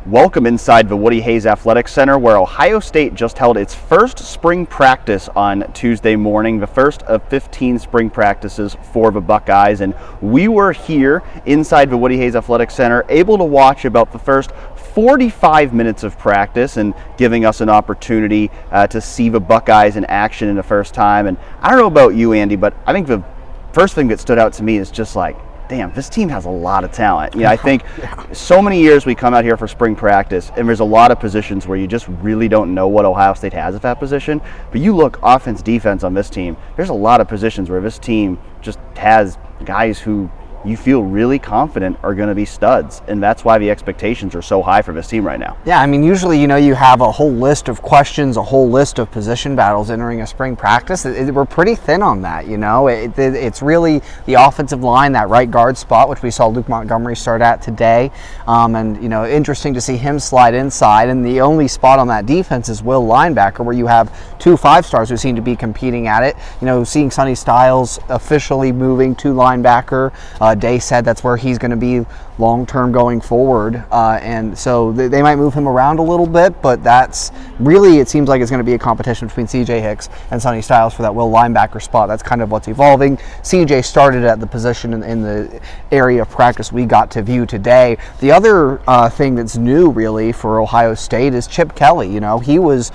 Welcome inside the Woody Hayes Athletic Center, where Ohio State just held its first spring practice on Tuesday morning, the first of 15 spring practices for the Buckeyes. And we were here inside the Woody Hayes Athletic Center, able to watch about the first 45 minutes of practice and giving us an opportunity to see the Buckeyes in action in the first time. And I don't know about you, Andy, but I think the first thing that stood out to me is just like, damn, this team has a lot of talent. I think so many years we come out here for spring practice, and there's a lot of positions where you just really don't know what Ohio State has at that position. But you look offense, defense on this team, there's a lot of positions where this team just has guys who you feel really confident are going to be studs, and that's why the expectations are so high for this team right now. Yeah, I mean, usually, you have a whole list of questions, a whole list of position battles entering a spring practice. We're pretty thin on that, It's really the offensive line, that right guard spot, which we saw Luke Montgomery start at today, and, interesting to see him slide inside, and the only spot on that defense is will linebacker, where you have 2 5-stars who seem to be competing at it. Seeing Sonny Styles officially moving to linebacker, Day said that's where he's going to be long-term going forward, and so they might move him around a little bit, but that's really, it seems like it's going to be a competition between CJ Hicks and Sonny Styles for that will linebacker spot. That's kind of what's evolving. CJ started at the position in the area of practice we got to view today. The other thing that's new really for Ohio State is Chip Kelly. He was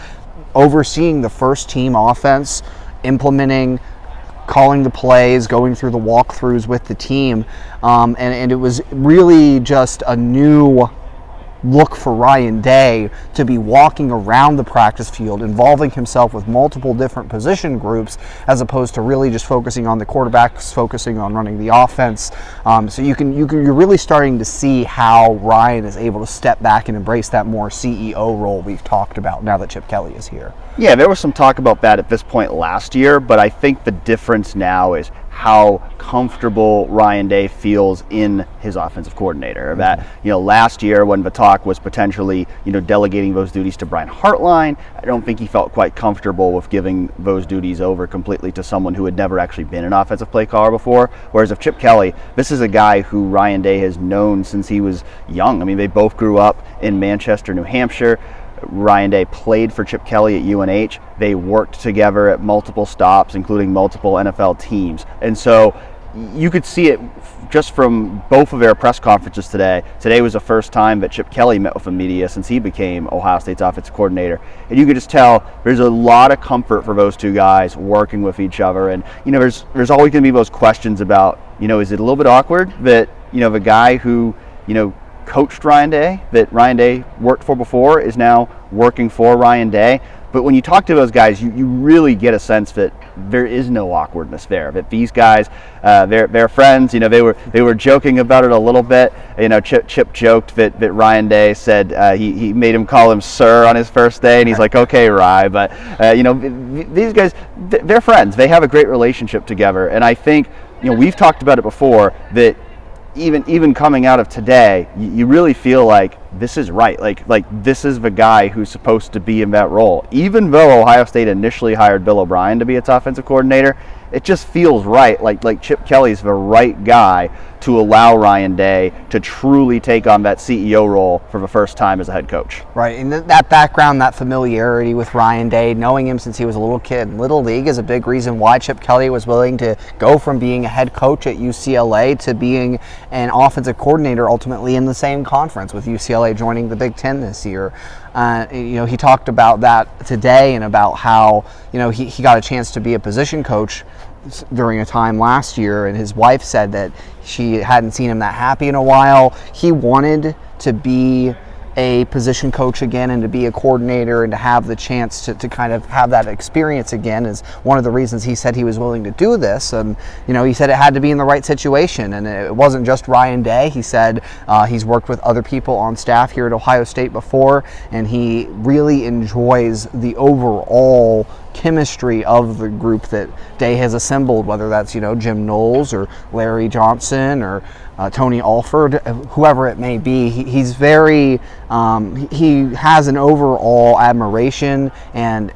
overseeing the first team offense, implementing, calling the plays, going through the walkthroughs with the team, and it was really just a new look for Ryan Day to be walking around the practice field, involving himself with multiple different position groups, as opposed to really just focusing on the quarterbacks, focusing on running the offense. So you're really starting to see how Ryan is able to step back and embrace that more CEO role we've talked about now that Chip Kelly is here. Yeah, there was some talk about that at this point last year, but I think the difference now is how comfortable Ryan Day feels in his offensive coordinator. That, last year when the talk was potentially, delegating those duties to Brian Hartline, I don't think he felt quite comfortable with giving those duties over completely to someone who had never actually been an offensive play caller before. Whereas if Chip Kelly, this is a guy who Ryan Day has known since he was young. I mean, they both grew up in Manchester, New Hampshire. Ryan Day played for Chip Kelly at UNH. They worked together at multiple stops, including multiple NFL teams. And so you could see it just from both of their press conferences today. Today was the first time that Chip Kelly met with the media since he became Ohio State's offensive coordinator. And you could just tell there's a lot of comfort for those two guys working with each other. And, there's always going to be those questions about, is it a little bit awkward that, the guy who, coached Ryan Day, that Ryan Day worked for before, is now working for Ryan Day. But when you talk to those guys, you really get a sense that there is no awkwardness there. That these guys, they're friends. They were joking about it a little bit. Chip joked that Ryan Day said he made him call him sir on his first day, and he's like, okay, Rye. But these guys, they're friends. They have a great relationship together, and I think we've talked about it before that. Even coming out of today, you really feel like this is right. Like this is the guy who's supposed to be in that role. Even though Ohio State initially hired Bill O'Brien to be its offensive coordinator, it just feels right. Like Chip Kelly's the right guy to allow Ryan Day to truly take on that CEO role for the first time as a head coach. Right, and that background, that familiarity with Ryan Day, knowing him since he was a little kid in Little League, is a big reason why Chip Kelly was willing to go from being a head coach at UCLA to being an offensive coordinator ultimately in the same conference, with UCLA joining the Big Ten this year. He talked about that today, and about how he got a chance to be a position coach during a time last year, and his wife said that she hadn't seen him that happy in a while. He wanted to be a position coach again, and to be a coordinator, and to have the chance to kind of have that experience again is one of the reasons he said he was willing to do this. And he said it had to be in the right situation, and it wasn't just Ryan Day. He said he's worked with other people on staff here at Ohio State before, and he really enjoys the overall chemistry of the group that Day has assembled, whether that's Jim Knowles or Larry Johnson or Tony Alford, whoever it may be. He's very, he has an overall admiration and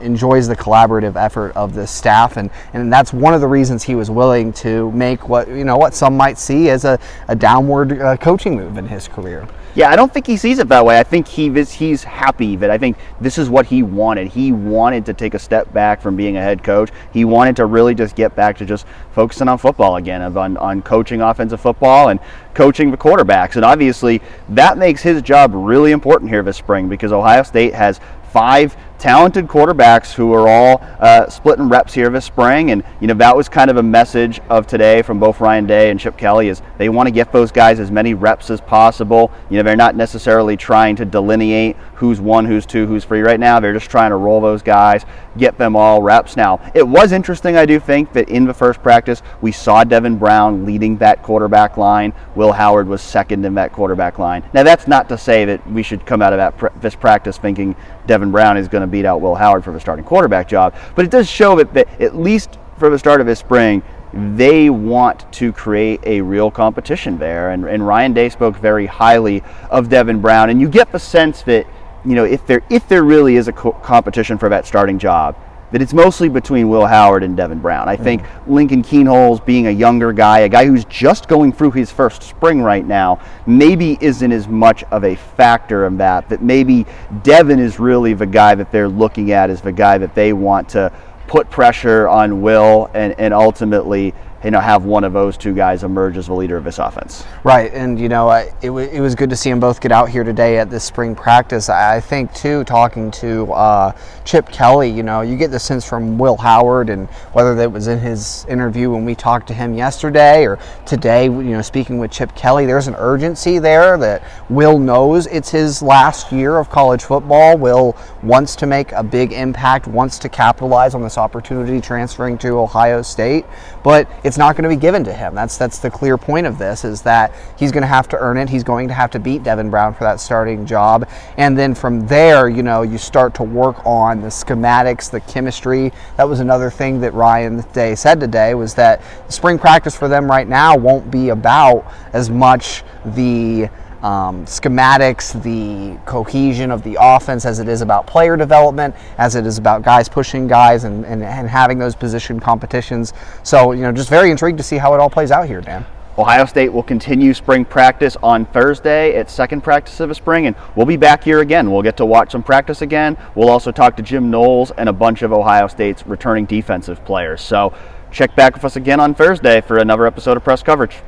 enjoys the collaborative effort of the staff, and that's one of the reasons he was willing to make what some might see as a downward coaching move in his career. Yeah, I don't think he sees it that way. I think he's happy that I think this is what he wanted. He wanted to take a step back from being a head coach. He wanted to really just get back to just focusing on football again, on coaching offensive football and coaching the quarterbacks. And obviously that makes his job really important here this spring because Ohio State has 5 talented quarterbacks who are all splitting reps here this spring, and that was kind of a message of today from both Ryan Day and Chip Kelly is they want to get those guys as many reps as possible. They're not necessarily trying to delineate who's 1, who's 2, who's 3 right now. They're just trying to roll those guys, get them all reps. Now, it was interesting, I do think, that in the first practice we saw Devin Brown leading that quarterback line. Will Howard was second in that quarterback line. Now, that's not to say that we should come out of this practice thinking Devin Brown is going to beat out Will Howard for the starting quarterback job, but it does show that at least for the start of this spring, they want to create a real competition there. And Ryan Day spoke very highly of Devin Brown, and you get the sense that if there really is a competition for that starting job, that it's mostly between Will Howard and Devin Brown. I think Lincoln Keenholz, being a younger guy, a guy who's just going through his first spring right now, maybe isn't as much of a factor in that maybe Devin is really the guy that they're looking at as the guy that they want to put pressure on Will and ultimately have one of those two guys emerge as the leader of this offense. Right, and it was good to see them both get out here today at this spring practice. I think too, talking to Chip Kelly, you get the sense from Will Howard, and whether that was in his interview when we talked to him yesterday or today, speaking with Chip Kelly, there's an urgency there that Will knows it's his last year of college football. Will wants to make a big impact, wants to capitalize on this opportunity transferring to Ohio State, but it's not going to be given to him. That's the clear point of this, is that he's going to have to earn it. He's going to have to beat Devin Brown for that starting job. And then from there, you start to work on the schematics, the chemistry. That was another thing that Ryan Day said today, was that spring practice for them right now won't be about as much the schematics, the cohesion of the offense, as it is about player development, as it is about guys pushing guys and having those position competitions. So, just very intrigued to see how it all plays out here, Dan. Ohio State will continue spring practice on Thursday at second practice of the spring, and we'll be back here again. We'll get to watch some practice again. We'll also talk to Jim Knowles and a bunch of Ohio State's returning defensive players. So check back with us again on Thursday for another episode of Press Coverage.